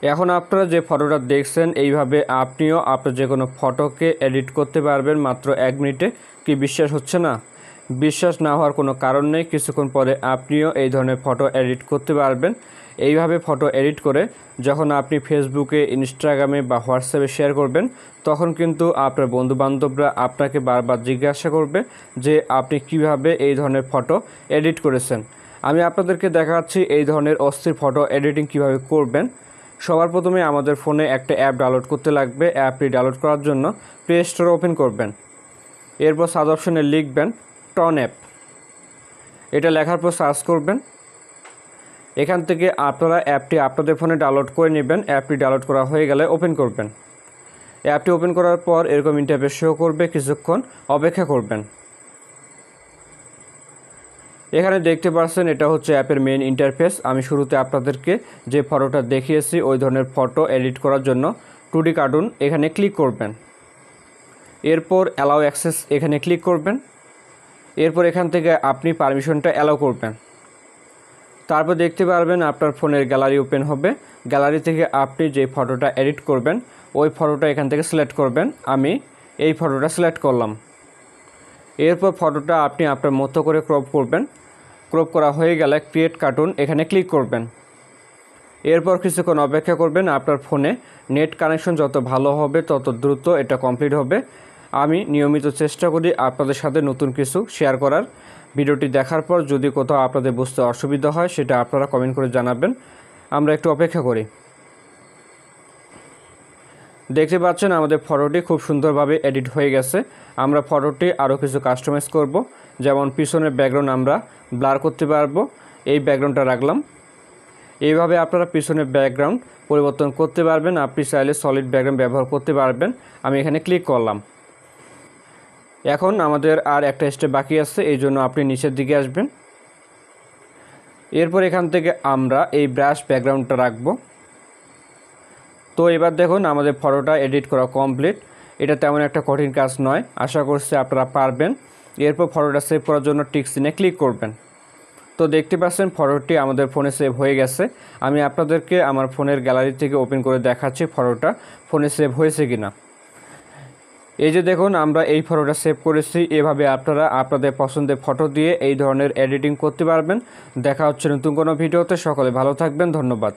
এখন আপনারা যে ফটোটা দেখছেন এইভাবে আপনিও আপনার যে কোনো ফটোকে এডিট করতে পারবেন মাত্র 1 মিনিটে। কি বিশ্বাস হচ্ছে না? বিশ্বাস না হওয়ার কোনো কারণ নেই, কিছুক্ষণ পরে আপনিও এই ধরনের ফটো এডিট করতে পারবেন। এইভাবে ফটো এডিট করে যখন আপনি ফেসবুকে, ইনস্টাগ্রামে বা হোয়াটসঅ্যাপে শেয়ার করবেন, তখন কিন্তু আপনার বন্ধুবান্ধবরা আপনাকে বারবার জিজ্ঞাসা করবে যে আপনি কিভাবে এই ধরনের ফটো এডিট করেছেন। আমি আপনাদেরকে দেখাচ্ছি এই ধরনের অস্থির ফটো এডিটিং কিভাবে করবেন। সবার প্রথমে আমাদের ফোনে একটা অ্যাপ ডাউনলোড করতে লাগবে। অ্যাপটি ডাউনলোড করার জন্য প্লে স্টোর ওপেন করবেন। এরপর সার্চ অপশনে লিখবেন টন অ্যাপ। এটা লেখার পর সার্চ করবেন। এখান থেকে আপনারা অ্যাপটি আপনাদের ফোনে ডাউনলোড করে নেবেন। অ্যাপটি ডাউনলোড করা হয়ে গেলে ওপেন করবেন। অ্যাপটি ওপেন করার পর এরকম ইন্টারফেস শো করবে, কিছুক্ষণ অপেক্ষা করবেন। এখানে দেখতে পাচ্ছেন এটা হচ্ছে অ্যাপের মেইন ইন্টারফেস। আমি শুরুতে আপনাদেরকে যে ফটোটা দেখিয়েছি ওই ধরনের ফটো এডিট করার জন্য 2D কার্টুন এখানে ক্লিক করবেন। এরপর অ্যালাউ অ্যাক্সেস এখানে ক্লিক করবেন। এরপর এখান থেকে আপনি পারমিশনটা অ্যালাউ করবেন। তারপর দেখতে পারবেন আপনার ফোনের গ্যালারি ওপেন হবে। গ্যালারি থেকে আপনি যে ফটোটা এডিট করবেন ওই ফটোটা এখান থেকে সিলেক্ট করবেন। আমি এই ফটোটা সিলেক্ট করলাম। এরপর ফটোটা আপনি আপনার মতো করে ক্রপ করবেন। ক্রপ করা হয়ে গেলে ক্রিয়েট কার্টুন এখানে ক্লিক করবেন। এরপর কিছুক্ষণ অপেক্ষা করবেন। আপনার ফোনে নেট কানেকশন যত ভালো হবে তত দ্রুত এটা কমপ্লিট হবে। আমি নিয়মিত চেষ্টা করি আপনাদের সাথে নতুন কিছু শেয়ার করার। ভিডিওটি দেখার পর যদি কোথাও আপনাদের বুঝতে অসুবিধা হয় সেটা আপনারা কমেন্ট করে জানাবেন। আমরা একটু অপেক্ষা করি। দেখতে পাচ্ছেন আমাদের ফটোটি খুব সুন্দরভাবে এডিট হয়ে গেছে। আমরা ফটোটি আরও কিছু কাস্টমাইজ করব, যেমন পিছনের ব্যাকগ্রাউন্ড আমরা ব্লার করতে পারবো। এই ব্যাকগ্রাউন্ডটা রাখলাম। এইভাবে আপনারা পিছনের ব্যাকগ্রাউন্ড পরিবর্তন করতে পারবেন। আপনি চাইলে সলিড ব্যাকগ্রাউন্ড ব্যবহার করতে পারবেন। আমি এখানে ক্লিক করলাম। এখন আমাদের আর একটা স্টেপ বাকি আছে, এই জন্য আপনি নিচের দিকে আসবেন। এরপর এখান থেকে আমরা এই ব্রাশ ব্যাকগ্রাউন্ডটা রাখবো। তো এবার দেখুন আমাদের ফটোটা এডিট করা কমপ্লিট। এটা তেমন একটা কঠিন কাজ নয়, আশা করছি আপনারা পারবেন। এরপর ফটোটা সেভ করার জন্য টিক চিহ্নে ক্লিক করবেন। তো দেখতে পাচ্ছেন ফটোটি আমাদের ফোনে সেভ হয়ে গেছে। আমি আপনাদেরকে আমার ফোনের গ্যালারি থেকে ওপেন করে দেখাচ্ছি ফটোটা ফোনে সেভ হয়েছে কিনা। এই যে দেখুন আমরা এই ফটোটা সেভ করেছি। এভাবে আপনারা আপনাদের পছন্দের ফটো দিয়ে এই ধরনের এডিটিং করতে পারবেন। দেখা হচ্ছে নতুন কোনো ভিডিওতে। সকলে ভালো থাকবেন। ধন্যবাদ।